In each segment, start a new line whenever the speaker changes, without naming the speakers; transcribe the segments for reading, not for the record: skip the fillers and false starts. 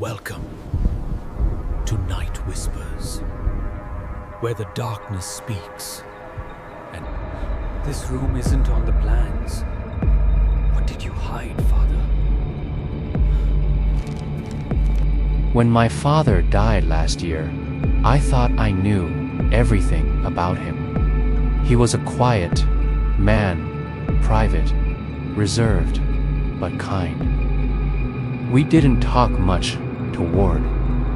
Welcome to Night Whispers, where the darkness speaks. And this room isn't on the plans. What did you hide, Father?
When my father died last year, I thought I knew everything about him. He was a quiet man, private, reserved, but kind. We didn't talk much toward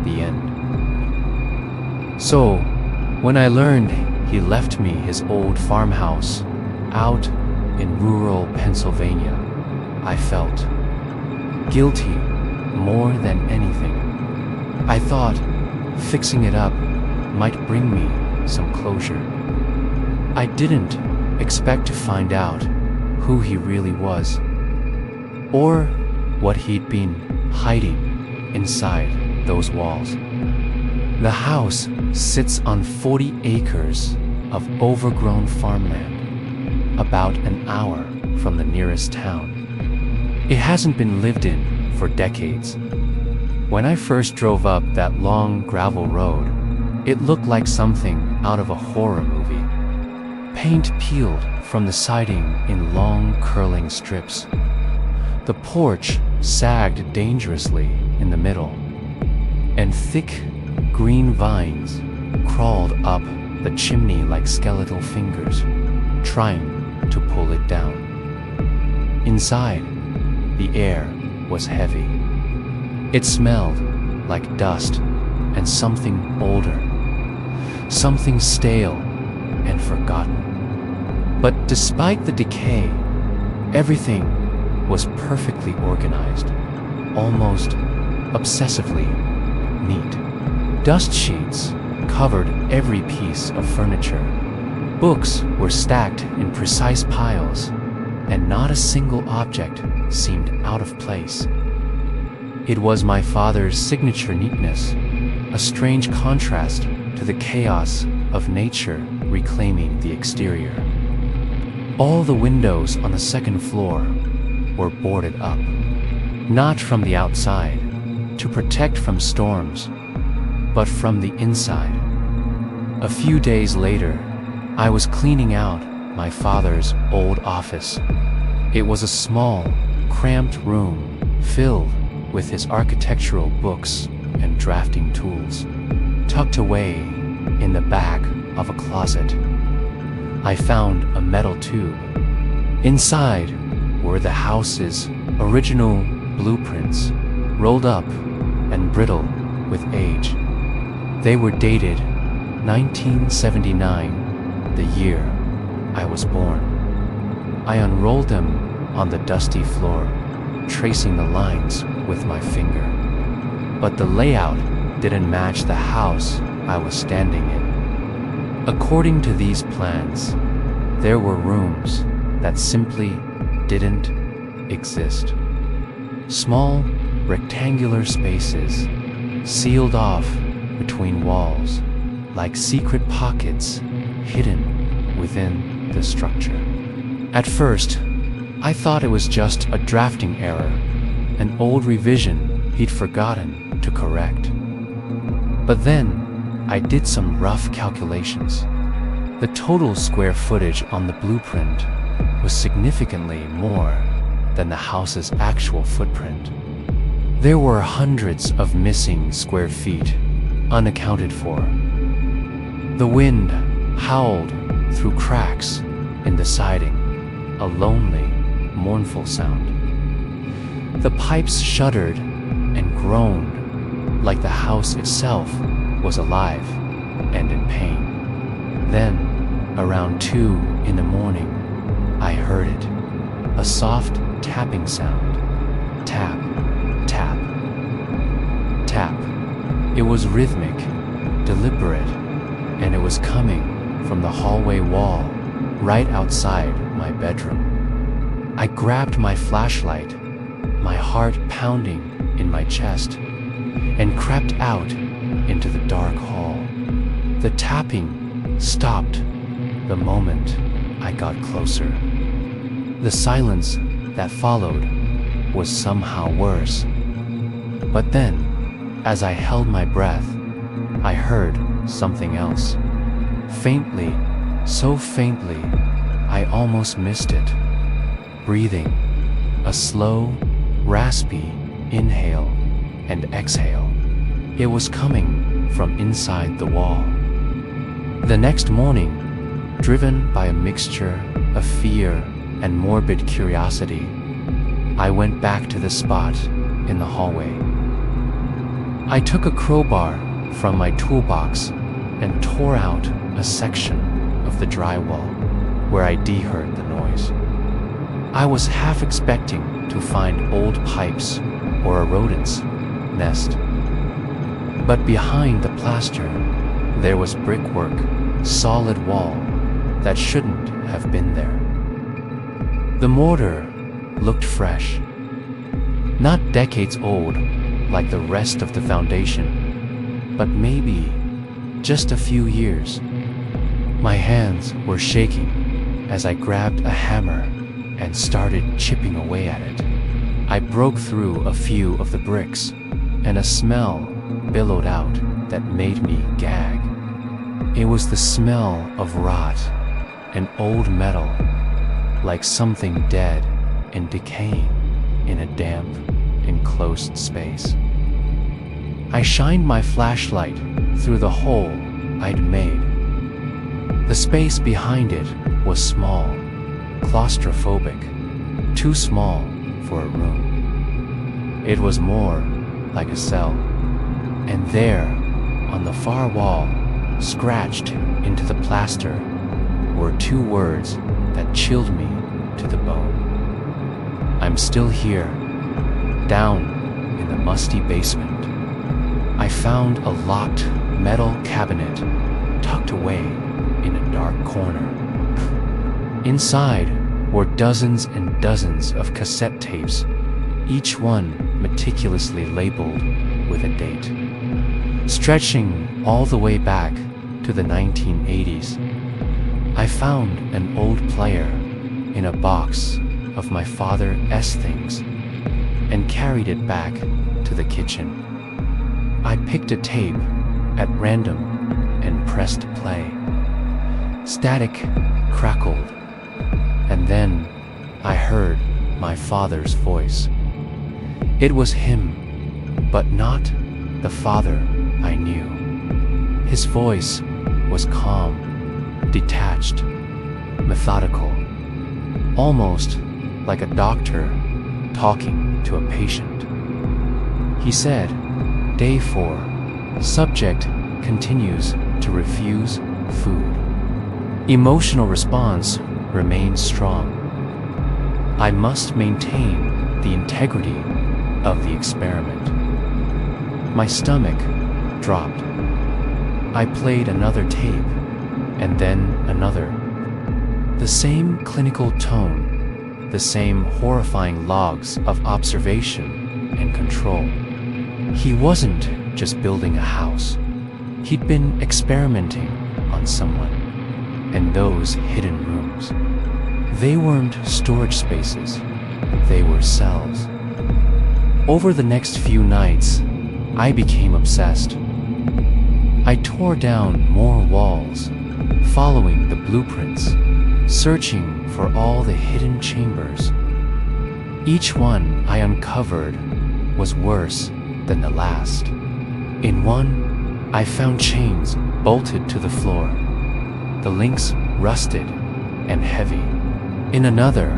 the end. So, when I learned he left me his old farmhouse out in rural Pennsylvania, I felt guilty more than anything. I thought fixing it up might bring me some closure. I didn't expect to find out who he really was, or what he'd been hiding inside those walls. The house sits on 40 acres of overgrown farmland, about an hour from the nearest town. It hasn't been lived in for decades. When I first drove up that long gravel road, it looked like something out of a horror movie. Paint peeled from the siding in long curling strips. The porch sagged dangerously in the middle, and thick green vines crawled up the chimney like skeletal fingers, trying to pull it down. Inside, the air was heavy. It smelled like dust and something older, something stale and forgotten. But despite the decay, everything was perfectly organized, almost obsessively neat. Dust sheets covered every piece of furniture. Books were stacked in precise piles, and not a single object seemed out of place. It was my father's signature neatness, a strange contrast to the chaos of nature reclaiming the exterior. All the windows on the second floor were boarded up, not from the outside, to protect from storms, but from the inside. A few days later, I was cleaning out my father's old office. It was a small, cramped room filled with his architectural books and drafting tools. Tucked away in the back of a closet, I found a metal tube. Inside were the house's original blueprints, rolled up and brittle with age. They were dated 1979, the year I was born. I unrolled them on the dusty floor, tracing the lines with my finger. But the layout didn't match the house I was standing in. According to these plans, there were rooms that simply didn't exist. Small, rectangular spaces, sealed off between walls, like secret pockets hidden within the structure. At first, I thought it was just a drafting error, an old revision he'd forgotten to correct. But then, I did some rough calculations. The total square footage on the blueprint was significantly more than the house's actual footprint. There were hundreds of missing square feet, unaccounted for. The wind howled through cracks in the siding, a lonely, mournful sound. The pipes shuddered and groaned like the house itself was alive and in pain. Then, around 2 in the morning, I heard it, a soft tapping sound. Tap, tap, tap. It was rhythmic, deliberate, and it was coming from the hallway wall right outside my bedroom. I grabbed my flashlight, my heart pounding in my chest, and crept out into the dark hall. The tapping stopped the moment I got closer. The silence that followed was somehow worse. But then, as I held my breath, I heard something else. Faintly, so faintly, I almost missed it. Breathing, a slow, raspy inhale and exhale. It was coming from inside the wall. The next morning, driven by a mixture of fear and morbid curiosity, I went back to the spot in the hallway. I took a crowbar from my toolbox and tore out a section of the drywall where I heard the noise. I was half expecting to find old pipes or a rodent's nest. But behind the plaster, there was brickwork, solid wall that shouldn't have been there. The mortar looked fresh, not decades old like the rest of the foundation, but maybe just a few years. My hands were shaking as I grabbed a hammer and started chipping away at it. I broke through a few of the bricks, and a smell billowed out that made me gag. It was the smell of rot and old metal, like something dead and decaying in a damp, enclosed space. I shined my flashlight through the hole I'd made. The space behind it was small, claustrophobic, too small for a room. It was more like a cell, and there, on the far wall, scratched into the plaster, were two words that chilled me to the bone. I'm still here, down in the musty basement. I found a locked metal cabinet tucked away in a dark corner. Inside were dozens and dozens of cassette tapes, each one meticulously labeled with a date, stretching all the way back to the 1980s. I found an old player in a box of my father's things and carried it back to the kitchen. I picked a tape at random and pressed play. Static crackled, and then I heard my father's voice. It was him, but not the father I knew. His voice was calm, detached, methodical, almost like a doctor talking to a patient. He said, "Day 4, subject continues to refuse food. Emotional response remains strong. I must maintain the integrity of the experiment." My stomach dropped. I played another tape, and then another. The same clinical tone, the same horrifying logs of observation and control. He wasn't just building a house. He'd been experimenting on someone, and those hidden rooms. They weren't storage spaces, they were cells. Over the next few nights, I became obsessed. I tore down more walls, following the blueprints, searching for all the hidden chambers. Each one I uncovered was worse than the last. In one, I found chains bolted to the floor, the links rusted and heavy. In another,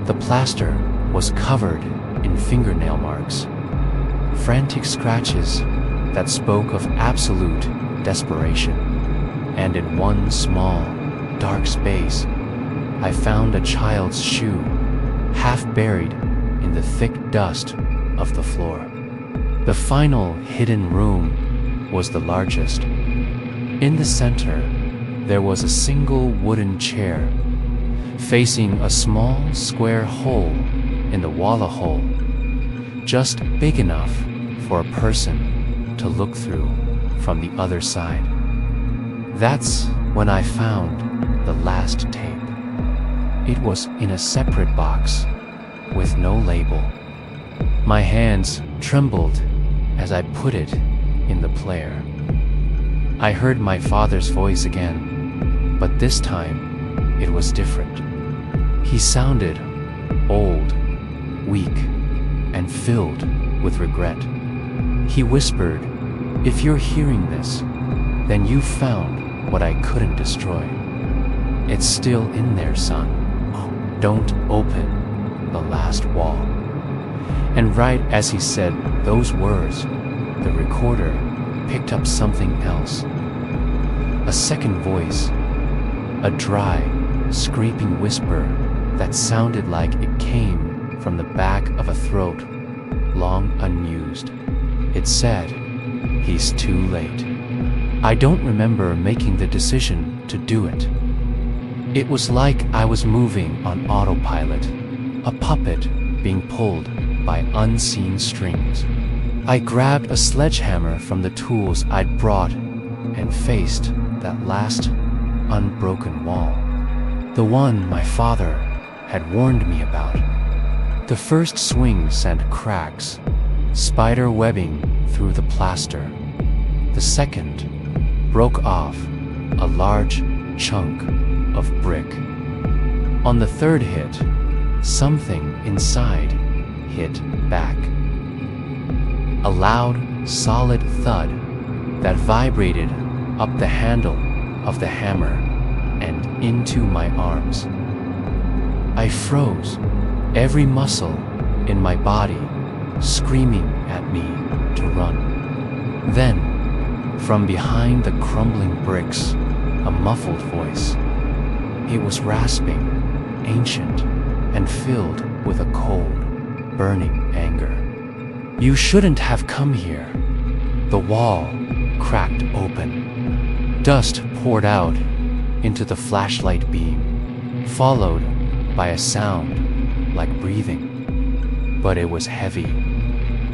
the plaster was covered in fingernail marks, frantic scratches that spoke of absolute desperation. And in one small, dark space, I found a child's shoe, half buried in the thick dust of the floor. The final hidden room was the largest. In the center, there was a single wooden chair, facing a small square hole in the wall hole, just big enough for a person to look through from the other side. That's when I found the last tape. It was in a separate box with no label. My hands trembled as I put it in the player. I heard my father's voice again, but this time it was different. He sounded old, weak, and filled with regret. He whispered, "If you're hearing this, then you found what I couldn't destroy. It's still in there, son. Don't open the last wall." And right as he said those words, the recorder picked up something else. A second voice, a dry, scraping whisper that sounded like it came from the back of a throat long unused. It said, "He's too late." I don't remember making the decision to do it. It was like I was moving on autopilot, a puppet being pulled by unseen strings. I grabbed a sledgehammer from the tools I'd brought and faced that last unbroken wall, the one my father had warned me about. The first swing sent cracks, spider webbing through the plaster. The second broke off a large chunk of brick. On the third hit, something inside hit back. A loud, solid thud that vibrated up the handle of the hammer and into my arms. I froze, every muscle in my body screaming at me to run. Then, from behind the crumbling bricks, a muffled voice. It was rasping, ancient, and filled with a cold, burning anger. "You shouldn't have come here." The wall cracked open. Dust poured out into the flashlight beam, followed by a sound like breathing. But it was heavy,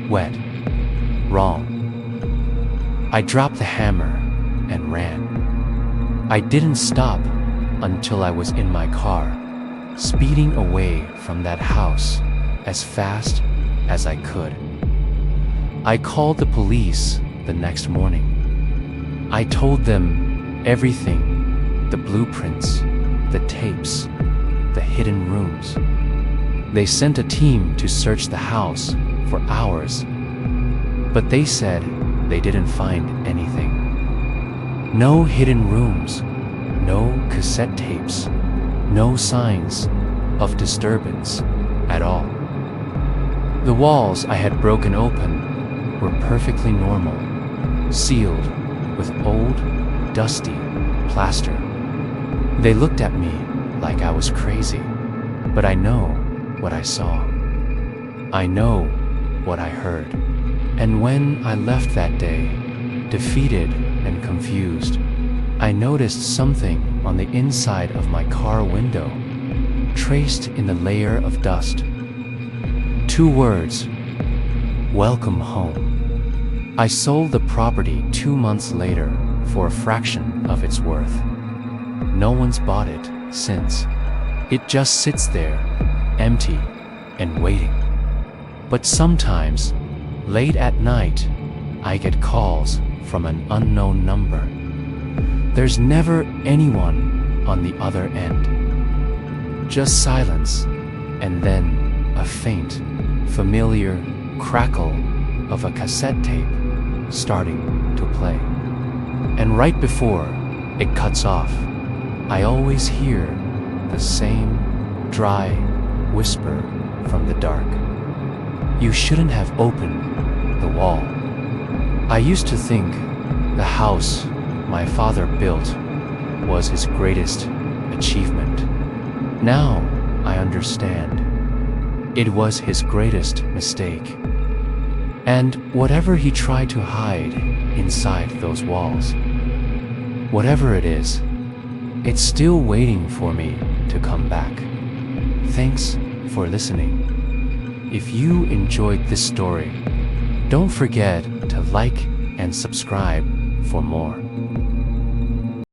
wet, wrong. I dropped the hammer and ran. I didn't stop until I was in my car, speeding away from that house as fast as I could. I called the police the next morning. I told them everything, the blueprints, the tapes, the hidden rooms. They sent a team to search the house for hours, but they said they didn't find anything. No hidden rooms, no cassette tapes, no signs of disturbance at all. The walls I had broken open were perfectly normal, sealed with old, dusty plaster. They looked at me like I was crazy, but I know what I saw. I know what I heard. And when I left that day, defeated and confused, I noticed something on the inside of my car window, traced in the layer of dust. 2 words, "Welcome home." I sold the property 2 months later for a fraction of its worth. No one's bought it since. It just sits there, empty and waiting. But sometimes, late at night, I get calls from an unknown number. There's never anyone on the other end. Just silence, and then a faint, familiar crackle of a cassette tape starting to play. And right before it cuts off, I always hear the same dry whisper from the dark. "You shouldn't have opened the wall." I used to think the house my father built was his greatest achievement. Now I understand. It was his greatest mistake. And whatever he tried to hide inside those walls, whatever it is, it's still waiting for me to come back. Thanks for listening. If you enjoyed this story, don't forget to like and subscribe for more.